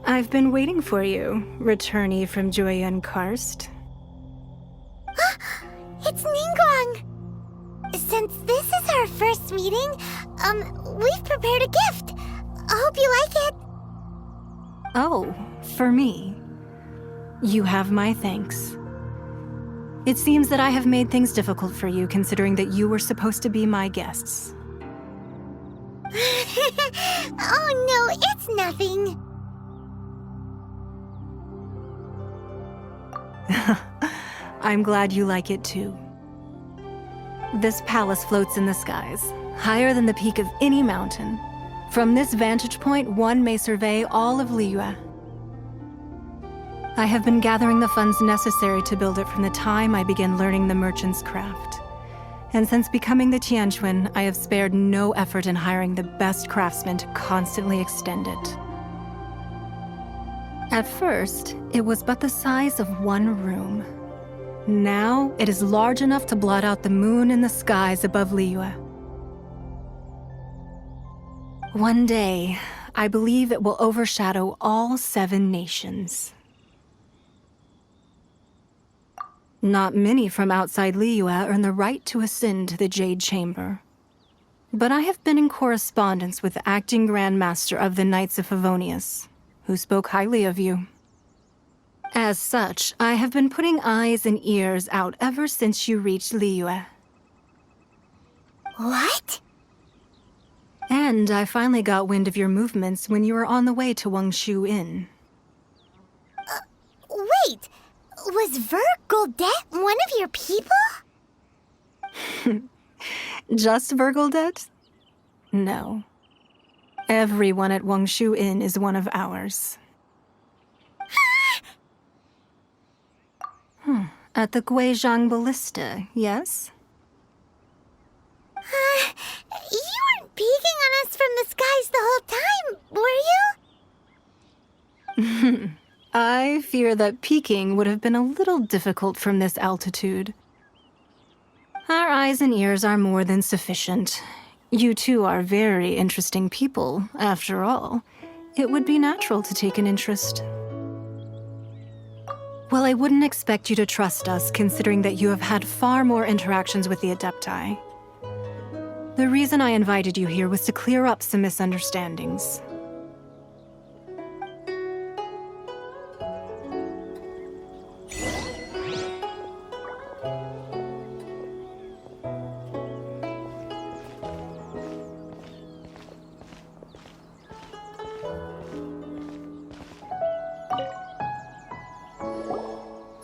I've been waiting for you, returnee from Joyun Karst. It's Ningguang! Since this is our first meeting, we've prepared a gift. I hope you like it. Oh, for me. You have my thanks. It seems that I have made things difficult for you, considering that you were supposed to be my guests. Oh no, it's nothing. I'm glad you like it too. This palace floats in the skies, higher than the peak of any mountain. From this vantage point, one may survey all of Liyue. I have been gathering the funds necessary to build it from the time I began learning the merchant's craft. And since becoming the Tianquan, I have spared no effort in hiring the best craftsmen to constantly extend it. At first, it was but the size of one room. Now, it is large enough to blot out the moon in the skies above Liyue. One day, I believe it will overshadow all 7 nations. Not many from outside Liyue earn the right to ascend to the Jade Chamber. But I have been in correspondence with the acting Grand Master of the Knights of Favonius, who spoke highly of you. As such, I have been putting eyes and ears out ever since you reached Liyue. What? And I finally got wind of your movements when you were on the way to Wangshu Inn. Wait! Was Vergoldet one of your people? Just Vergoldet? No. Everyone at Wangshu Inn is one of ours. At the Guizhang Ballista, yes? You weren't peeking on us from the skies the whole time, were you? I fear that peeking would have been a little difficult from this altitude. Our eyes and ears are more than sufficient. You two are very interesting people, after all. It would be natural to take an interest. Well, I wouldn't expect you to trust us, considering that you have had far more interactions with the Adepti. The reason I invited you here was to clear up some misunderstandings.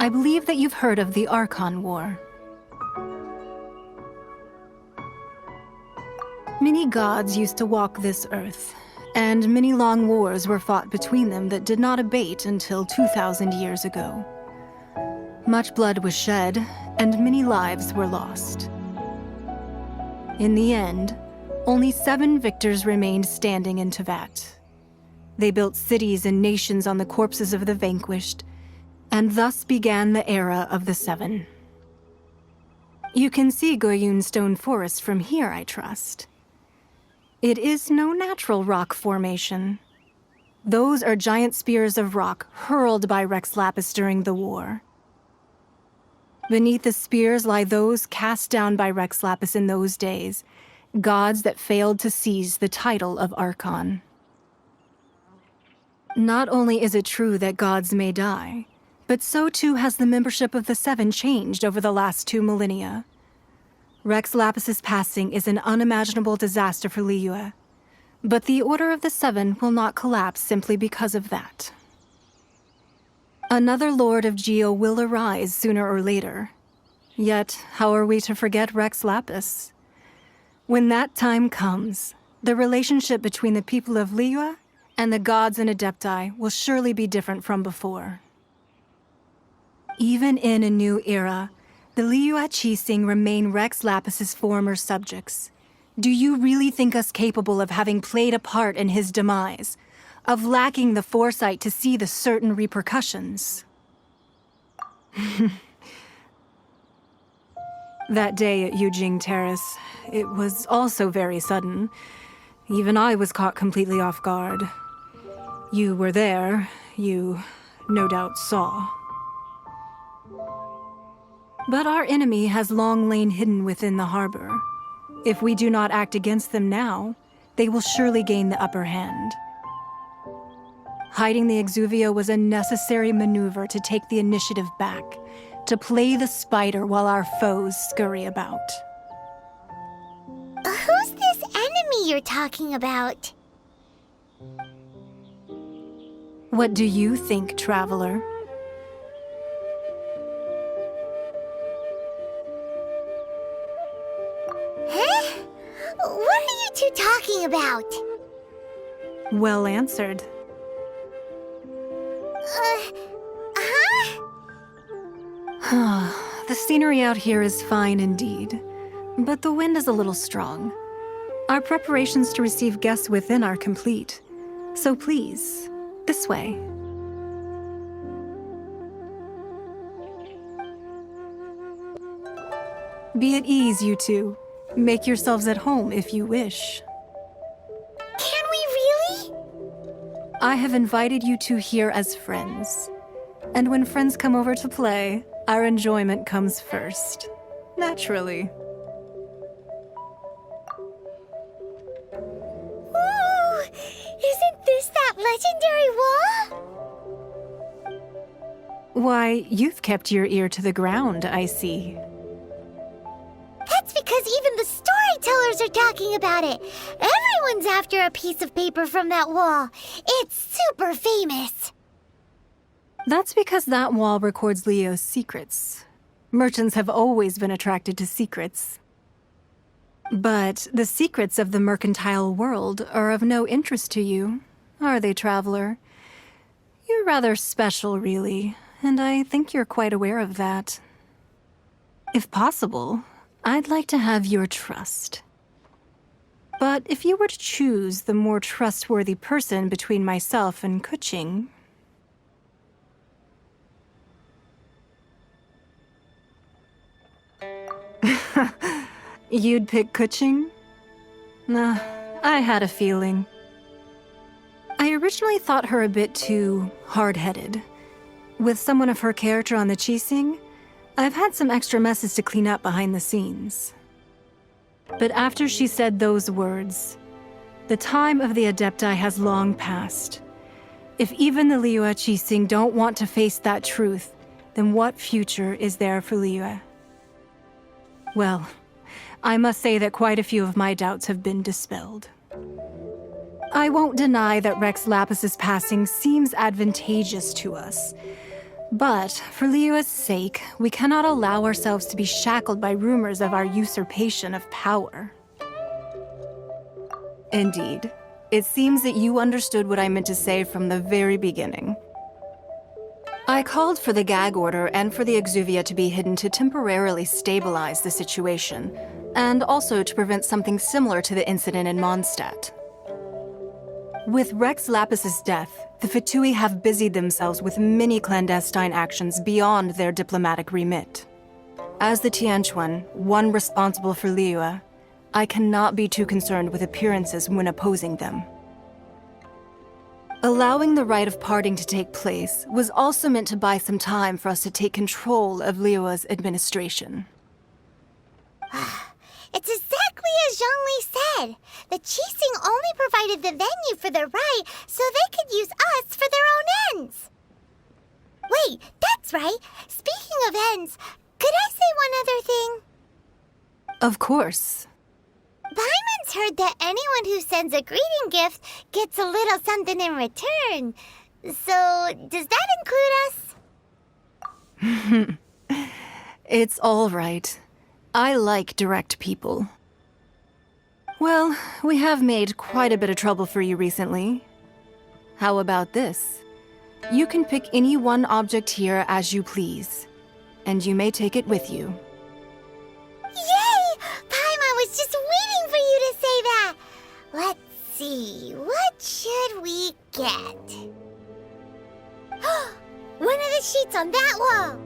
I believe that you've heard of the Archon War. Many gods used to walk this earth, and many long wars were fought between them that did not abate until 2,000 years ago. Much blood was shed, and many lives were lost. In the end, only 7 victors remained standing in Teyvat. They built cities and nations on the corpses of the vanquished, and thus began the era of the 7. You can see Goyun Stone Forest from here, I trust. It is no natural rock formation. Those are giant spears of rock hurled by Rex Lapis during the war. Beneath the spears lie those cast down by Rex Lapis in those days, gods that failed to seize the title of Archon. Not only is it true that gods may die, but so too has the membership of the 7 changed over the last 2 millennia. Rex Lapis's passing is an unimaginable disaster for Liyue, but the Order of the 7 will not collapse simply because of that. Another Lord of Geo will arise sooner or later. Yet, how are we to forget Rex Lapis? When that time comes, the relationship between the people of Liyue and the gods and Adepti will surely be different from before. Even in a new era, the Liyue Qixing remain Rex Lapis's former subjects. Do you really think us capable of having played a part in his demise? Of lacking the foresight to see the certain repercussions? That day at Yujing Terrace, it was also very sudden. Even I was caught completely off guard. You were there. You no doubt saw. But our enemy has long lain hidden within the harbor. If we do not act against them now, they will surely gain the upper hand. Hiding the Exuvia was a necessary maneuver to take the initiative back, to play the spider while our foes scurry about. Who's this enemy you're talking about? What do you think, traveler? Huh? What are you two talking about? Well answered. The scenery out here is fine indeed, but the wind is a little strong. Our preparations to receive guests within are complete, so please, this way. Be at ease, you two. Make yourselves at home if you wish. Can we really? I have invited you two here as friends. And when friends come over to play, our enjoyment comes first. Naturally. Ooh, isn't this that legendary wall? Why, you've kept your ear to the ground, I see. That's because even the storytellers are talking about it. Everyone's after a piece of paper from that wall. It's super famous. That's because that wall records Leo's secrets. Merchants have always been attracted to secrets. But the secrets of the mercantile world are of no interest to you, are they, traveler? You're rather special, really, and I think you're quite aware of that. If possible, I'd like to have your trust. But if you were to choose the more trustworthy person between myself and Qixing, you'd pick Qixing? Nah, I had a feeling. I originally thought her a bit too hard-headed. With someone of her character on the Qixing, I've had some extra messes to clean up behind the scenes. But after she said those words, the time of the Adepti has long passed. If even the Liyue Qixing don't want to face that truth, then what future is there for Liyue? Well, I must say that quite a few of my doubts have been dispelled. I won't deny that Rex Lapis's passing seems advantageous to us. But for Liyue's sake, we cannot allow ourselves to be shackled by rumors of our usurpation of power. Indeed, it seems that you understood what I meant to say from the very beginning. I called for the gag order and for the Exuvia to be hidden to temporarily stabilize the situation, and also to prevent something similar to the incident in Mondstadt. With Rex Lapis's death, the Fatui have busied themselves with many clandestine actions beyond their diplomatic remit. As the Tianquan, one responsible for Liyue, I cannot be too concerned with appearances when opposing them. Allowing the rite of parting to take place was also meant to buy some time for us to take control of Liyue's administration. It's exactly as Zhongli said. The Qixing only provided the venue for the rite so they could use us for their own ends. Wait, that's right. Speaking of ends, could I say one other thing? Of course. Paimon's heard that anyone who sends a greeting gift gets a little something in return. So, does that include us? It's all right. I like direct people. Well, we have made quite a bit of trouble for you recently. How about this? You can pick any one object here as you please, and you may take it with you. Yay! Paimon was just waiting for you to say that. Let's see, what should we get? One of the sheets on that wall.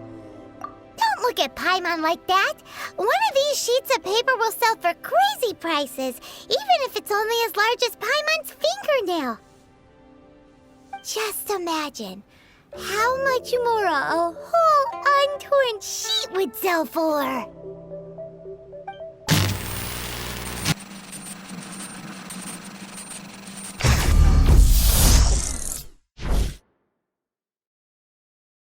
Don't look at Paimon like that. One of these sheets of paper will sell for crazy prices, even if it's only as large as Paimon's fingernail. Just imagine how much more a whole untorn sheet would sell for.